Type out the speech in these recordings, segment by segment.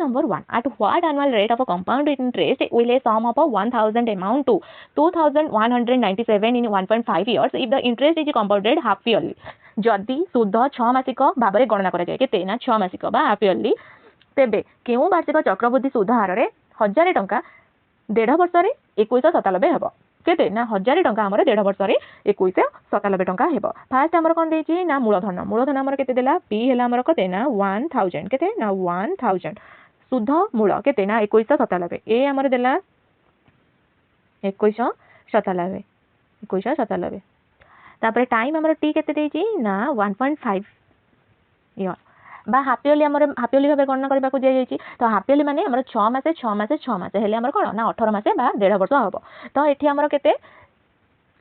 Number 1. At what annual rate of a compound interest will a sum of 1000 amount to 2197 in 1.5 years if the interest is compounded half yearly? जदि सुध 6 मासिक भाव में गणना करा जाए केते ना 6 मासिक बा हाफ इयरली तेबे केउ वार्षिक चक्रवृद्धि सुध हार रे 1000 टंका 1.5 वर्ष रे 2197 हेबो केते ना 1000 टंका हमर 1.5 वर्ष रे 2197 टंका हेबो। फास्ट हमर कोन देछि ना मूलधन हमर केते देला p हेला हमर कते ना 1000 केते ना 1000 सुध मूल केते ना 2197 ए हमर देला 2197 तापर टाइम हमर टी केते देछि ना 1.5 ईयर बा हाफ इयरली भाव गणना करबा को दिया जाइछि। तो हाफ इयरली माने हमर 6 मासे हेले हमर कोन ना 18 मासे बा 1.5 वर्ष हबो। तो एठी हमर केते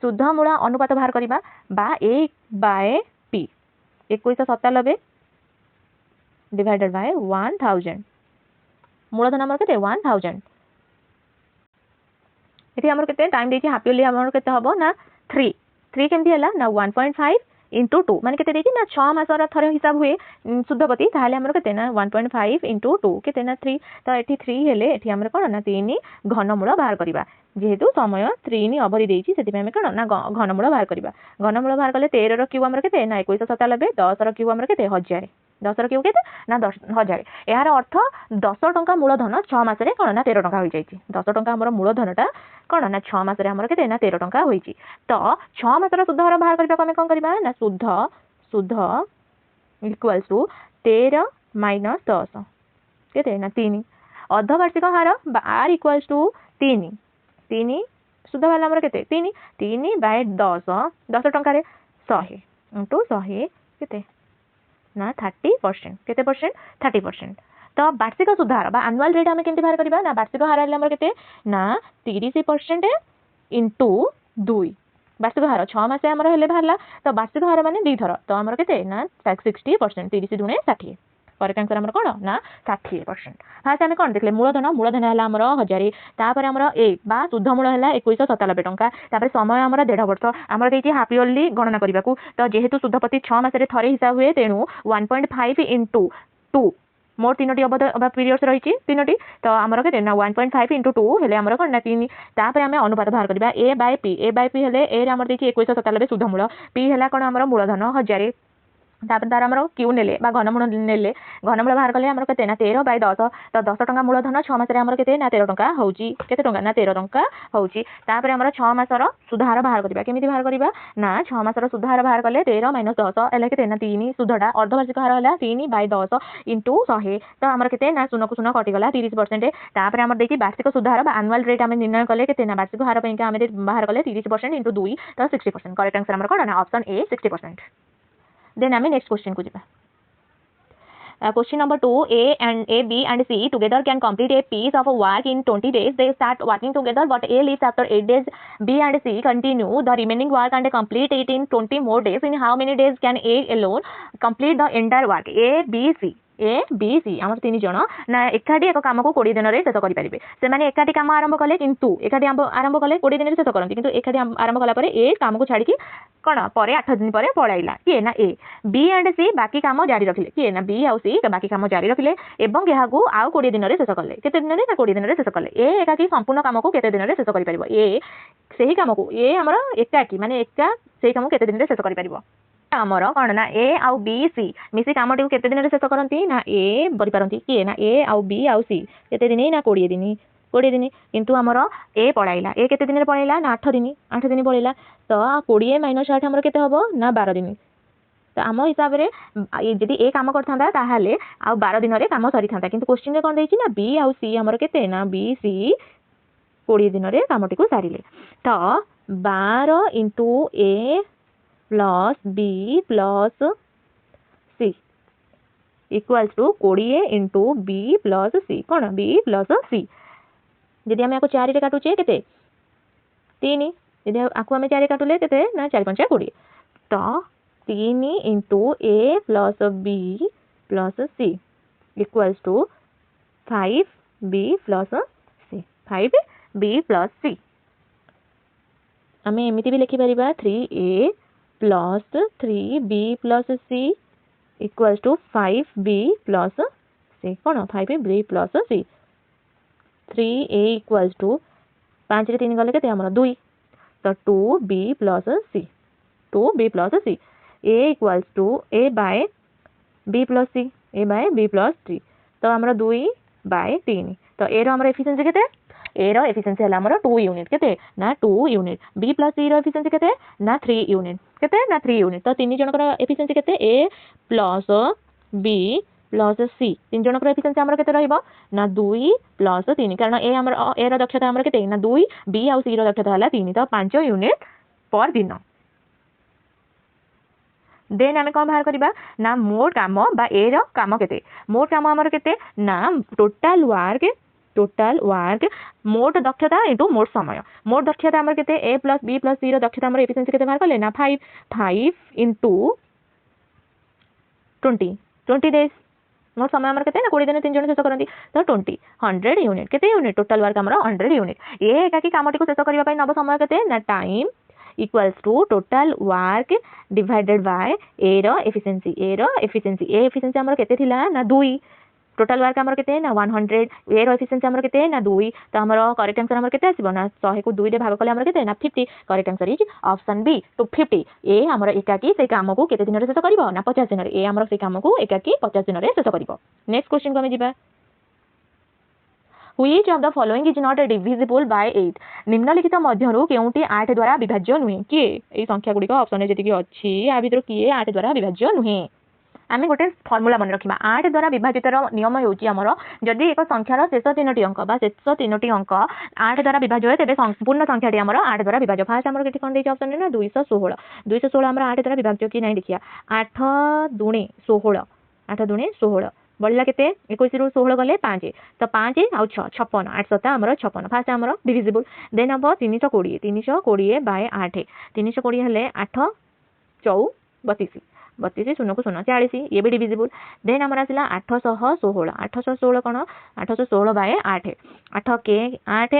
शुद्ध मूल अनुपात बाहर करबा बा a by p 2197 divided by 1000 मूलधन हमर केते 1000 एठी हमर केते टाइम देछि हाफ इयरली हमर केते हबो ना 3 केमती हला ना 1.5 into 2 माने केते देछि ना 6 मासर थरे हिसाब हुए शुद्धपति ताहाले हमर केते ना 1.5 into 2 केते ना 3 तो एठी 3 हेले एठी हमर कोन ना 3 घनमूल बाहर करबा जेहेतु समय 3 अवधि देछि सेति पे हम कोन ना घनमूल बाहर करबा घनमूल बाहर कले 13 रो क्यूब हमर केते ना 2197 10 रो क्यूब हमर केते 1000 10 रो क्यूब केते ना 10,000 यार अर्थ 10 टंका मूलधन 6 मास रे कोन ना 13 टंका होई जाइछि 10 टंका हमर मूलधनटा कोन ना 6 मास रे हमर केते ना 13 टंका होईछि। तो 6 मासर शुद्ध हार बाहर करबा हम कोन करबा ना शुद्ध इक्वल्स टू 13 माइनस 10 केते ना 3 अर्धवार्षिक हार आर इक्वल्स टू 3 शुद्ध वाला हमर केते 3 बाय 10 टंका रे 100 इनटू 100 केते ना 30% केते परसेंट 30%। तो वार्षिक शुद्ध हार बा एनुअल रेट हम केमती बाहर करबा ना वार्षिक हार हमर केते ना 30% इनटू 2 वार्षिक हार 6 मासे हमर हेले बाहरला तो वार्षिक हार माने 2 थर तो हमर केते ना 60% 30 दुणे 60 करेक्ट आंसर हमर कोन ना 60%। फास्ट हम कोन देखले मूलधन हला हमर 1000 तापर हमर ए बा शुद्ध मूल हला 2197 टंका तापर समय हमर 1.5 वर्ष हमर देछि हाफ इयरली गणना करबा को तो जेहेतु शुद्धपति 6 मास रे थरे हिसाब हुए तेनु 1.5 into 2 मोर 3टी अवधि पीरियड्स रहिछि 3टी तो हमर केते ना 1.5 into 2 हेले हमर कोन ना 3 तापर हम अनुपात बाहर करबा a by p हेले a रे हमर देछि 2197 शुद्ध मूल p हेला कोन हमर मूलधन 1000 तापर तार हमर क्यू नेले बा घनमूल नेले घनमूल बाहर कले हमर केते ना 13 बाय 10 तो 10 टंका मूलधन 6 मास रे हमर केते ना 13 टंका होउची केते टंका ना 13 टंका होउची। तापर हमर 6 मासर सुधार बाहर करबा केमिति बाहर करबा ना 6 मासर सुधार बाहर कले 13 माइनस 10 एला केते ना 3 सुधडा अर्धवार्षिक हार हला 3 बाय 10 इनटू 100 तो हमर केते ना 0 को 0 कटि गला 30%। तापर हमर देखि वार्षिक सुधार बा एनुअल रेट हम निर्णय कले केते ना वार्षिक हार पई हम बाहर कले 30% इनटू 2 तो 60% करेक्ट आंसर हमर कोन ना ऑप्शन ए 60%। देन आमे नेक्स्ट क्वेश्चन को जिबा question number 2 A, B and C together can complete a piece of work in 20 days. They start working together but A leaves after 8 days. B and C continue the remaining work and complete it in 20 more days. In how many days can A alone complete the entire work? A, B, C हमर तीन जण ना एकाठी एक काम को 20 दिन रे शेष करि परिबे से माने एकाठी काम आरंभ कले किंतु एकाठी आरंभ कले 20 दिन रे शेष करंती किंतु एकाठी आरंभ कला परे ए काम को छाडी की कोन परे 8 दिन परे पळाइला कि ना ए बी एंड सी बाकी काम जारी रखिले कि ना बी आउ सी बाकी काम जारी रखिले एवं यहा को आउ 20 दिन रे शेष करले केते दिन रे ना 20 दिन रे शेष करले ए एकाठी संपूर्ण काम को केते दिन रे शेष करि परिबो ए सेही काम को ए हमर एकाठी माने एका सेही काम केते दिन रे शेष करि परिबो हमर कोन ना ए आउ बी सी मिसी कामटी को केते दिन रे शेष करंती ना ए बरि पारंती कि ना ए आउ बी आउ सी केते दिन ना 20 दिन किंतु हमर ए पळाइला ए केते दिन रे पळाइला ना 8 दिन पळाइला तो 20 - 8 हमर केते हबो ना 12 दिन तो आम हिसाब रे जदि ए काम करथांदा ताहाले आ 12 दिन रे काम सरी थांदा किंतु क्वेश्चन रे कोन देछि ना बी आउ सी हमर केते ना बी सी 20 दिन रे कामटी को सारिले तो 12 into A plus B plus C equals to 20 into B plus C कौन बी प्लस सी जदि आम 4 रे काटुचे केते 3 जदि आकु आम 4 काटुले केते ना 4 5 20 तो 3 into A plus B plus C equals to 5 B plus C 5 B plus C आम एमिति भी लिखि परिबा 3a plus 3b plus c equals to 5b plus C कौन 5b plus C 3a equals to 5 रे 3 गले केते हमर 2 तो 2b plus C 2b plus C a equals to a by b plus C a by b plus 3 तो हमर 2 bye 3 तो a रो हमर एफिशिएंसी केते a रो एफिशिएंसी हला हमर 2 यूनिट केते ना 2 यूनिट b प्लस c रो एफिशिएंसी केते ना 3 यूनिट केते ना 3 यूनिट तो तीन जणकर एफिशिएंसी केते a प्लस b प्लस सी तीन जणकर एफिशिएंसी हमर केते रहइबो ना 2 प्लस 3 कारण a हमर a रो दक्षता हमर केते ना 2 b आ c रो दक्षता हला 3 तो 5 यूनिट पर दिन देन आमे कोन बाहर करबा ना मोट काम बा ए रो काम केते मोट काम हमर केते ना टोटल वर्क मोट दक्षता इनटू मोट समय मोट दक्षता हमर केते a plus b plus c रो दक्षता हमर एफिशिएंसी केते बाहर करले ना 5 इनटू 20 डेज मोट समय हमर केते ना 20 दिन 3 जण शेष करंती तो 20 100 यूनिट केते यूनिट टोटल वर्क हमर 100 यूनिट ए एका की कामटी को शेष करबा पई नब समय केते ना time equals to total work divided by a रो efficiency a efficiency हमर केते थिला ना 2 टोटल वर्क हमर केते ना 100 a रो efficiency हमर केते ना 2 तो हमर करेक्ट आंसर हमर केते आसीबो ना 100 को 2 रे भाग करले हमर केते ना 50 correct answer is option B two 50 ए हमर एकाकी से काम को केते दिन रे शेष करबो ना 50 दिन रे ए हमर से काम को एकाकी 50 दिन रे शेष करबो नेक्स्ट क्वेश्चन को हम जिबा Which of the following is not divisible by 8 निम्नलिखित मध्यरु केउटी 8 द्वारा विभाज्य नुहे के ए संख्या गुडी को ऑप्शन जेति की अछि आ भितर किए 8 द्वारा विभाज्य नुहे आमे गोटे फार्मूला मन रखिबा 8 द्वारा विभाजितर नियम हेउची हमर जदि एक संख्यार शेष तीनोटी अंक बा शेष तीनोटी अंक 8 द्वारा विभाज्य होय तेबे संपूर्ण संख्याटी हमर 8 द्वारा विभाज्य फास्ट हमर केटी कोन देछि ऑप्शन रे ना 216 हमर 8 द्वारा विभाज्य कि नै देखिया 8 दुणे 16 बढ़ला केते 21 रु 16 गले 5 तो 5 आ 6 56 8 7 हमर 56 फास्ट हमर डिविजिबल देन अब 320 बाय 8 320 हेले 8 32 32 शून्य को शून्य 40 ये भी डिविजिबल देन हमर आसिला 816 कोन 816 बाय 8 8 के 8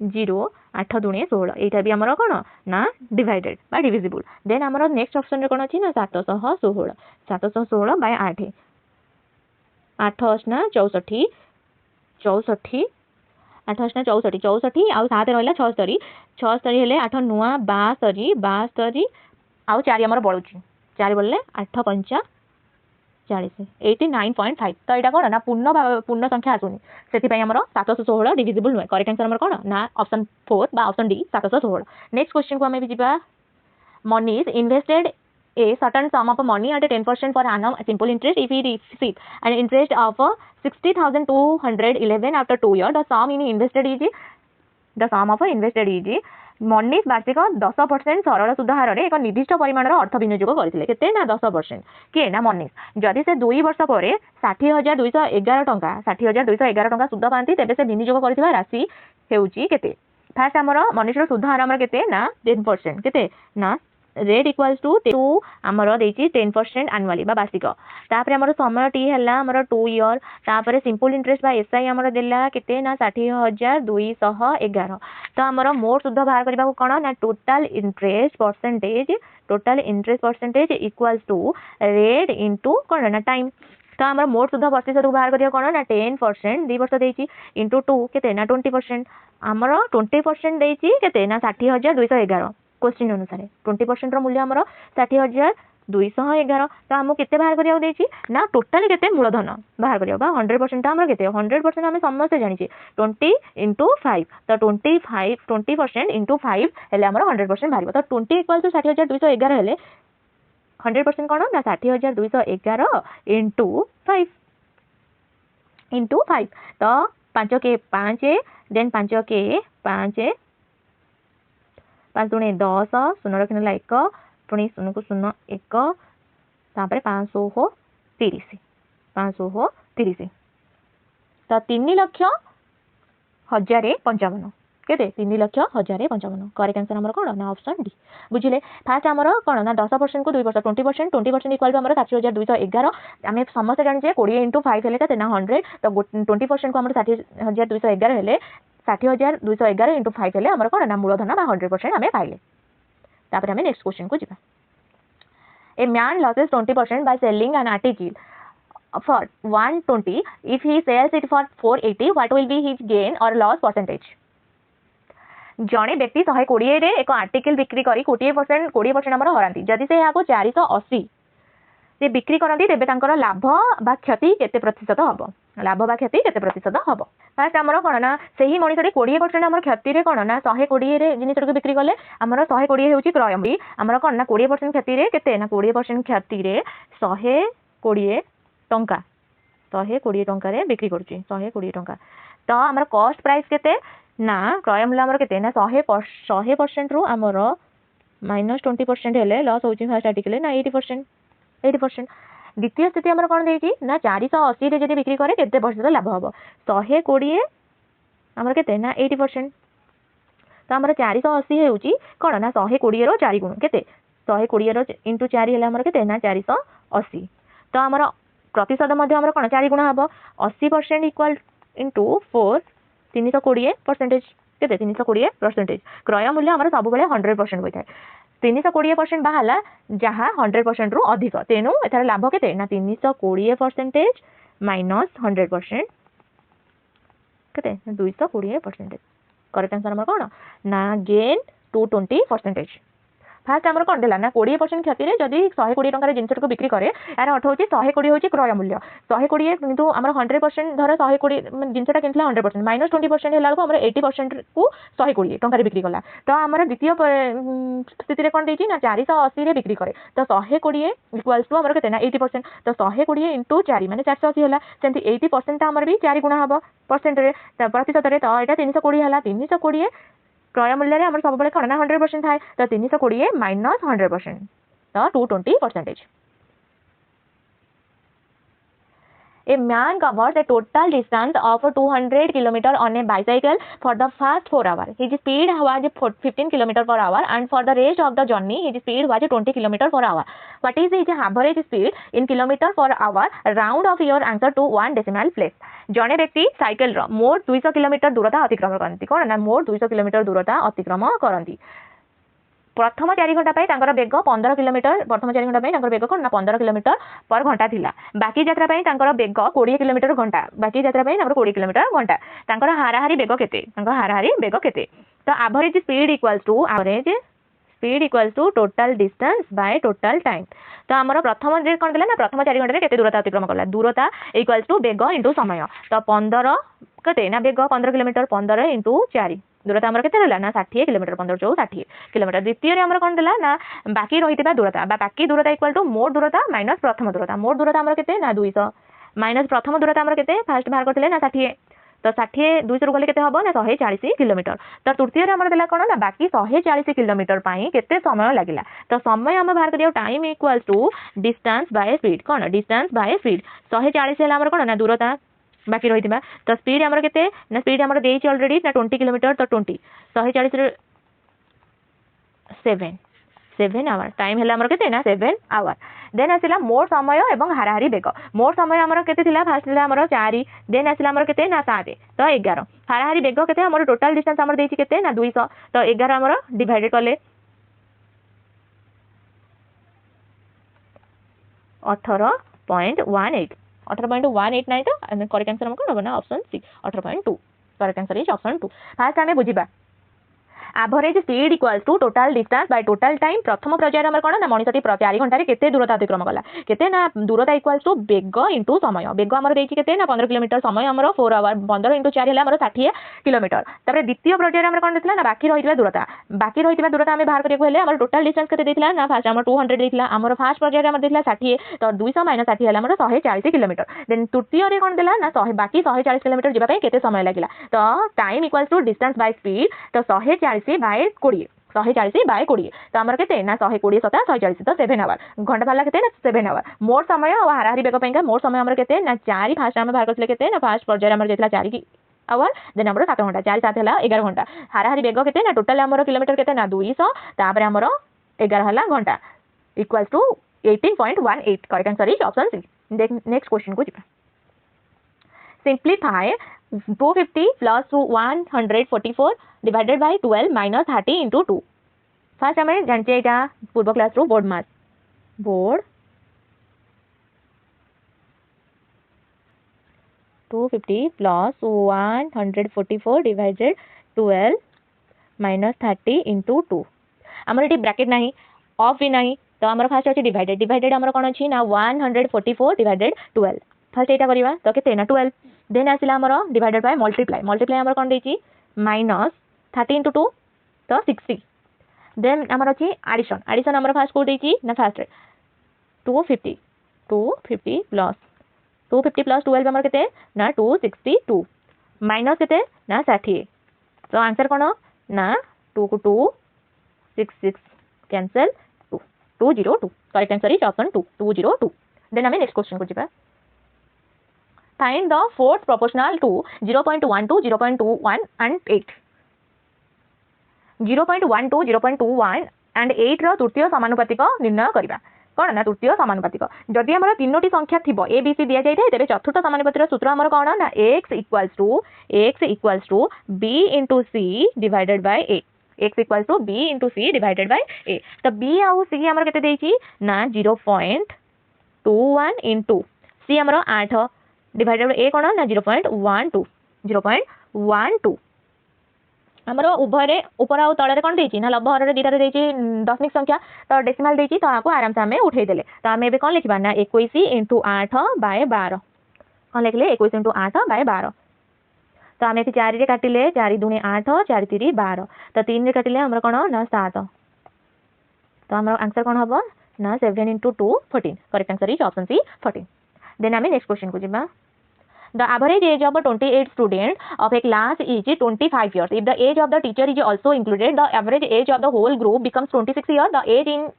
0 8 दुणे 16 एटा भी हमर कोन ना डिवाइडेड बा डिविजिबल देन हमर नेक्स्ट ऑप्शन रे कोन अछि ना 716 बाय 8 8 ना 64 8 ना 64 आउ 7 रहला 76 हेले 8 नुआ 62 आउ 4 हमर बळुची 4 बोलले 8 5 40 89.5 तो एटा कोन ना पूर्ण संख्या आसुनी सेति पई हमर 716 डिविजिबल नुए करेक्ट आंसर हमर कोन ना ऑप्शन 4 बा ऑप्शन डी 716 नेक्स्ट क्वेश्चन को हमें भी जिबा money is invested a certain sum of money at 10% per annum simple interest if he receives an interest of 60,211 after 2 years the sum of invested is Manish वार्षिक 10% सरल सुध हार रे एक निर्दिष्ट परिमाण अर्थ विनियोग करथिले केते ना 10% के ना मनीष जदि से 2 वर्ष पर 60,211 टंका 60,211 टंका सुध पांती तेबे से विनियोग करथिबा राशि हेउची केते फास्ट हमर मनीष रो सुध हार हमर केते ना 10% केते ना रेट इक्वल्स टू 2 हमर देछि 10% एनुअली बा वार्षिक तापर हमर समय टी हला हमर 2 इयर तापर सिंपल इंटरेस्ट बा एसआई हमर देला केते ना 60,211 तो हमर मोट सुध बाहर करबा को कोन ना total interest percentage equals to rate into कोन ना टाइम तो हमर मोट सुध प्रतिशत बाहर करिया कोन ना 10% 2 वर्ष देछि इनटू 2 केते ना 20% हमर 20% देछि केते ना 60,211 क्वेश्चन अनुसार 20% रो मूल्य हमर 60,211 तो हमो केते बाहर करिया देछि ना टोटल केते मूलधन बाहर करिया बा 100% हमर केते 100% हम समस्त जानि छी 20 * 5 तो 20% * 5 हेले हमर 100% बाहर तो 20 = 60,211 हेले 100% कोन ना 60,211 * 5 तो 5 के 5 देन 5 के 5 5 दुणे 10 शून्य रखने ला 1 पुणी 0 को 0 1 तापर 530 तो 3,00,055 केते 3,00,055 करेक्ट आंसर हमर कोन ना ऑप्शन डी बुझिले फास्ट हमर कोन ना 10% को 2 वर्ष 20% इक्वल टू हमर 60,211 हमें समस्त जानि जे 20 * 5 हेले केते ना 100 तो 20% को हमर 60,211 हेले 60,211 * 5 हेले हमर कोन ना मूलधन बा 100% हमें पाइले तापर हमें नेक्स्ट क्वेश्चन को जिबा a man losses 20% by selling an article for 120, if he sells it for 480, what will be his gain or loss percentage? जड़े व्यक्ति 120 रे एक आर्टिकल बिक्री करी 20% आमर हराती जदि से यहाँ 480 से बिक्री करती तेज तर लाभ बा क्षति केते प्रतिशत हम लाभ बा क्षति केते प्रतिशत हम फास्ट आमर कौन ना से ही मनीष 20% आम क्षति कौन ना 120 जिनिस को बिक्री कले आमर 120 हूँ क्रय मूल्य आमर कौन ना 20% क्षति केते ना 20% क्षति 120 टंका 120 टंकार बिक्री करुच्ची 120 टंका तो आमर कॉस्ट प्राइस केते ना क्रय मूल्य आमर केते ना 100% रु आमर -20% हेले लॉस होची फर्स्ट आर्टिकल ना 80%। द्वितीय स्थिति आमर कौन देगी ना 480 रे जदि बिक्री करे केते प्रतिशत लाभ हम 120 आमर केते ना 80% तो आमर 480 होची कौन ना 120 रो 4 गुण केते 120 रो इंटू 4 हेले आमर केते ना 480 तो आमर प्रतिशत मध्य आमर कौन 4 गुण हम 80% इक्वल इंटू 4 320% केते 320% क्रय मूल्य आमर सब बेले 100% होता है 320% बाहला जहाँ 100% रु अधिक तेणु एथार लाभ केते ना 320% माइनस 100% केते 220%। करेक्ट आंसर आमर कौन ना गेन 220%। फास्ट आमर कौन देला ना 20% क्षति जदि 120 टंकार जिनस को बिक्री करे यार अर्थ होची 120 होची क्रय मूल्य 120 किंतु आमर 100% धर 120 जिनसटा किनला 100% माइनस 20% हेला आमर 80% को 120 टंकार बिक्री कला तो आमर द्वितीय स्थिति रे कौन देची ना 480 रे बिक्री करे तो 120 इक्वल्स टू आमर केते ना 80% तो 120 इंटू 4 माने 480 होला सेंती 80% आमर भी 4 गुणा हबो परसेंट रे प्रतिशत रे तो एटा 320 होला 320 क्रय मूल्य रे आमर सब बेले कौन ना 100% थाए तो 320 माइनस 100% तो 220%। A man covers a total distance of 200 km on a bicycle for the first 4 hours. His speed was 15 km per hour and for the rest of the journey his speed was 20 km per hour. What is his average speed in km per hour? Round off your answer to 1 decimal place. जड़े व्यक्ति cycle मोट 200 kilometre दूरता अतिक्रम करती कौन ना मोट 200 kilometre दूरता अतिक्रम करती प्रथम 4 घंटा बेग 15 किलोमीटर प्रथम 4 घंटा बेग कौन ना 15 किलोमीटर पर घंटा थिला बाकी यात्रा बेग 20 किलोमीटर घंटा बाकी यात्रा 20 किलोमीटर घंटा हाराहारी बेग केते हाराहारी बेग केते तो average speed equals to total distance by total time तो आमर प्रथम कौन देला ना प्रथम 4 घंटा केते दूरता अतिक्रम कला दूरता इक्वल्स टू बेग इंटू समय तो 15 केते ना बेग 15 किलोमीटर 15 इंटू 4 दूरता आमर केते रहला ना 60 किलोमीटर 15 4 60 किलोमीटर द्वितीय रे आमर कोन देला ना बाकी रहितबा दूरता बाकी दूरता इक्वल टू मोट दूरता माइनस प्रथम दूरता मोट दूरता आमर केते ना 200 माइनस प्रथम दूरता आमर केते फास्ट बाहर करथिले ना 60 तो 60 200 रु गले केते हबो ना 140 किलोमीटर तो तृतीय रे आमर देला कोन ना बाकी 140 किलोमीटर पई केते समय लागिला तो समय हम बाहर करियो time equal to distance by speed कोन डिस्टेंस बाय स्पीड 140 हेला आमर कोन ना दूरता बाकी रही तो स्पीड आमर केते ना स्पीड आमर देछि ऑलरेडी ना 20 किलोमीटर तो 20 140 रे 7 आवर टाइम हेला आमर केते ना 7 आवर देन आसिला मोर समय एवं हाराहारी बेग मोर समय आमर केते थिला फास्ट थिला आमर 4 देन आसिला आमर केते ना 7 तो 11 हाराहारी बेग केते आमर टोटल डिस्टेंस आमर देछि केते ना 200 तो 11 आमर डिवाइडेड करले 18.18 18.18 नहीं तो करेक्ट आंसर हम कौन ना option C 18.2 correct answer is option 2 first आमे बुझिबा average speed equals to total distance by total time प्रथम पर्याय आमर कोन ना मनिषटी 4 घंटा रे केते दूरता अतिक्रम कला केते ना दूरता इक्वल्स टू बेग इंटू समय बेग आमर देछि केते ना 15 किलोमीटर समय आमर 4 आवर 15 इंटू 4 हेला आमर 60 किलोमीटर तबरे द्वितीय पर्याय आमर कोन देथिला ना बाकी रहितबा दूरता आमे बाहर करियो हेले आमर टोटल डिस्टेंस केते देथिला ना फास्ट आमर 200 देथिला आमर फास्ट पर्याय आमर देथिला 60 तो 200 माइनस 60 हेला आमर 140 किलोमीटर देन तृतीय रे कोन देला ना 100 बाकी 140 किलोमीटर जिबा पई केते समय लागिला तो time equals to distance by speed तो 140 बाय 20 140 बाय 20 तो आमर केते ना 120 सता 140 तो 7 आवर घंटा वाला केते ना 7 आवर मोर समय और हाराहारी बेग पईका मोर समय आमर केते ना 4 फास्ट आमे बाहर करथले केते ना फास्ट पर्याय आमर जेतला 4 की आवर देन आमर 7 घंटा 4 7 हला 11 घंटा हाराहारी बेग केते ना टोटल आमर किलोमीटर केते ना 200 तापर आमर 11 हला घंटा equals to 18.18 correct answer is option C next question को जिबा simplify 250 plus 144 divided by 12 minus 30 into 2 first आमे जानचे एटा पूर्व क्लास रो बोर्ड मास board 250 plus 144 divided 12 minus 30 into 2 आमर ये ब्रैकेट ना ऑफ भी ना तो आमर फास्ट अच्छे डिवाइडेड डिवाइडेड आमर कौन अच्छी ना 144 डिवाइडेड 12 फास्ट यहाँ करवा तो के ना 12 देन आसला आमर डिवाइडेड बाय मल्टीप्लाई मल्टीप्लाई आमर कौन देछि माइनस 30 इंटू 2 तो 60 देन आमर अच्छी एडिशन एडिशन आमर फास्ट को देछि ना फास्ट 250 प्लस 250 प्लस 12 आमर केते ना 262 माइनस केते ना 60 तो आंसर कौन ना 2 को 2 6 cancel 2 202 correct answer is option 2 202 then हमें नेक्स्ट क्वेश्चन को जिबा find the fourth proportional to 0.12 0.21 and 8 0.12 0.21 and 8 रो तृतीय समानुपातिक निर्णय करबा कौन ना तृतीय समानुपातिक जदि आम तीनोटी संख्या थी ए बी सी दि जाए तेरे चतुर्थ समानुपातिर सूत्र आमर कौन ना x equals to B into C divided by A x equals to B into C divided by A तो बी आउ सी आमर केते देछि ना 0.21 इंटू सी आमर 8 डिवाइडेड बाय ए कौन ना 0.12 आमर उभय ऊपर आउ तले कौन देछि ना लब्ध हर दुटा देछि दशमिक संख्या तो डेसिमल देछि तो आपको आराम से हमें उठे देले तो हमें कौन लिखबा ना 21 इंटू 8 बाय 12 कौन लिखले 21 इंटू 8 बाय 12 तो आम 4 रे काटिले 4 दूनी 8 4 3 12 तो 3 रे काटिले हमर कौन ना 7 तो हमर आंसर कौन हबो ना 7 into 2 14 correct answer is option C 14 then हमें नेक्स्ट क्वेश्चन को जिबा The average age of a 28 student of a class is 25 years. If the age of the teacher is also included, the average age of the whole group becomes 26 years. The age in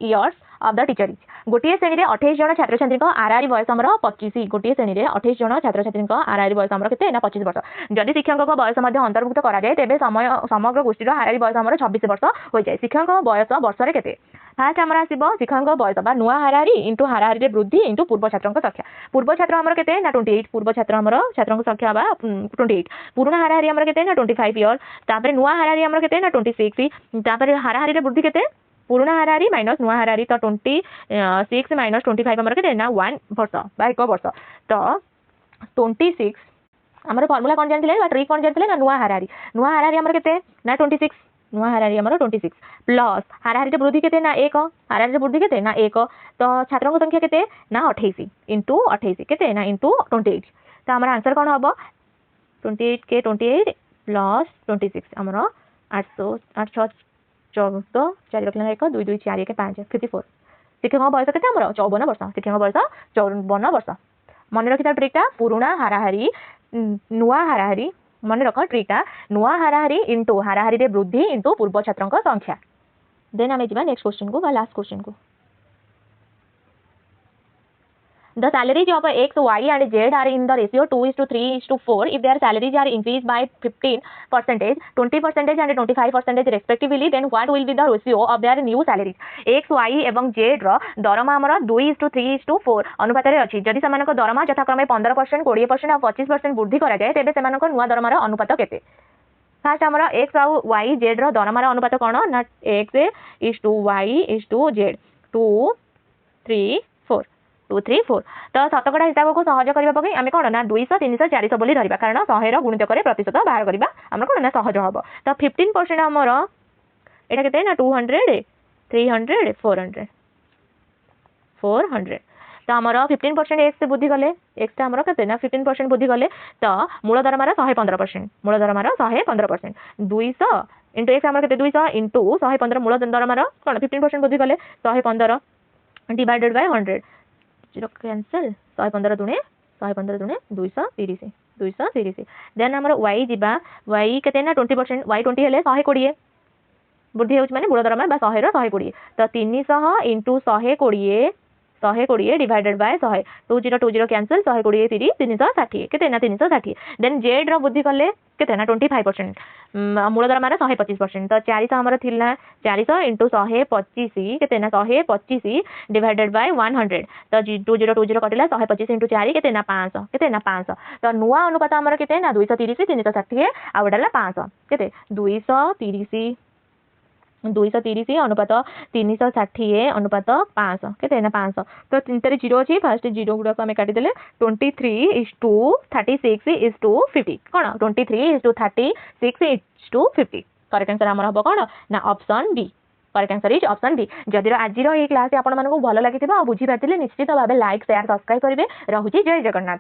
years of the teacher is. गोटे श्रेणी में 28 जन छात्र छात्री आरआरई बयस आमर 25 गोटे श्रेणी में 28 जन छात्र छात्री आरआरई बयस आमर केते ना 25 वर्ष जदि शिक्षक बयस अंतर्भुक्त करा जाए तेबे समय समग्र गोष्ठी आरआरई बयस आमर 26 वर्ष हो जाए शिक्षक बयस वर्ष रे केते फास्ट आमर आसीबो शिक्षक बयस बा नुआ हाराहारी इंटू हाराहारी रे वृद्धि इंटू पूर्व छात्रक संख्या पूर्व छात्र आमर केते ना 28 पूर्व छात्र आमर छात्रक संख्या बा 28 पुराना हाराहारी आमर केते ना 25 इयर तापर नुआ हाराहारी आमर केते ना 26 तापर हाराहारी रे वृद्धि केते पुराना हाराहारी माइनस नुआ हाराहारी तो 26 माइनस 25 आमर केते ना 1 वर्ष बा 1 वर्ष तो 26 आमर फार्मूला कोन जानथिले बा ट्रिक कोन जानथिले ना नुआ हाराहारी आमर केते ना 26 नुआ हाराहारी आमर 26 प्लस हाराहारी रे वृद्धि केते ना 1 हाराहारी रे वृद्धि केते ना 1 तो छात्रक संख्या केते ना 28 इंटू 28 केते ना इंटू 28 तो आमर आंसर कोन हबो 28 के 28 प्लस 26 आमर 800 8 14 4 रखना 1 2 2 4 1 5 54 शिक्षक बयस केते आमर 54 वर्ष शिक्षक बयस 54 वर्ष मन रखिता ट्रिकटा पुराना हाराहारी नुआ हाराहारी मन रख ट्रिकटा नुआ हाराहारी इंटू हाराहारी रे वृद्धि इंटू पूर्व छात्रक संख्या देन आमे जिबा नेक्स्ट क्वेश्चन को बा लास्ट क्वेश्चन को The salaries of X, Y and Z are in the ratio 2:3:4. If their salaries are increased by 15%, 20% and 25% respectively, then what will be the ratio of their new salaries? X, Y एवं Z रो दरमा हमर 2:3:4 अनुपात रे अछि जदि समानक दरमा यथाक्रमे 15% 20% और 25% वृद्धि करा जाय तेबे समानक नुवा दरमा रो अनुपात केते फास्ट हमर X और Y Z रो दरमा रो अनुपात कोन ना X Y Z 2 3 4 2 3 4 तो शतकड़ा हिसाब को सहज करबा पके आमे कोन ना 200 300 400 बोली धरिबा कारण 100 रो गुणित करे प्रतिशत बाहर करबा हमर कोन ना सहज हबो तो 15% हमर एटा केते ना 200 300 400 तो हमर 15% x से बुद्धि गले x हमर केते ना 15% बुद्धि गले तो मूल दरमार 115% मूल दरमार 115% 200 इंटू x हमर केते 200 इंटू 115 मूल दरमार कोन 15% बुद्धि गले 115 डिवाइडेड बाय 100 जीरो कैंसिल 115 दुने 230 देन हमर y जिबा y केते ना 20% y 20 हेले 120 वृद्धि होछ माने मूल दरमा बा 100 रो 120 तो 300 इंटू 120 डिवाइडेड बाय 100 20 कैंसिल 120 30 360 केते ना 360 देन z रो वृद्धि करले केते ना 25% मूल दरमा रो 125% तो 400 हमर थिला 400 इंटू 125 केते ना 125 डिवाइडेड बाय 100 तो 20 कटिला 125 इंटू 4 केते ना 500 तो नुवा अनुपात हमर केते ना 230 360 आ बडला 500 केते 230 230 अनुपात 360 अनुपात 500 केते ना 500 तो तीनटे जीरो अच्छी फास्ट जीरो गुड़ा आम काटिदेले 23:36:50 कौन 23:36:50 करेक्ट आंसर आमर हम कौन ना option D correct answer is option D जदि आज ये क्लास आपण मानक भल लगी बुझी पारे निश्चित भाव लाइक शेयर सब्सक्राइब करेंगे रहुची जय जगन्नाथ।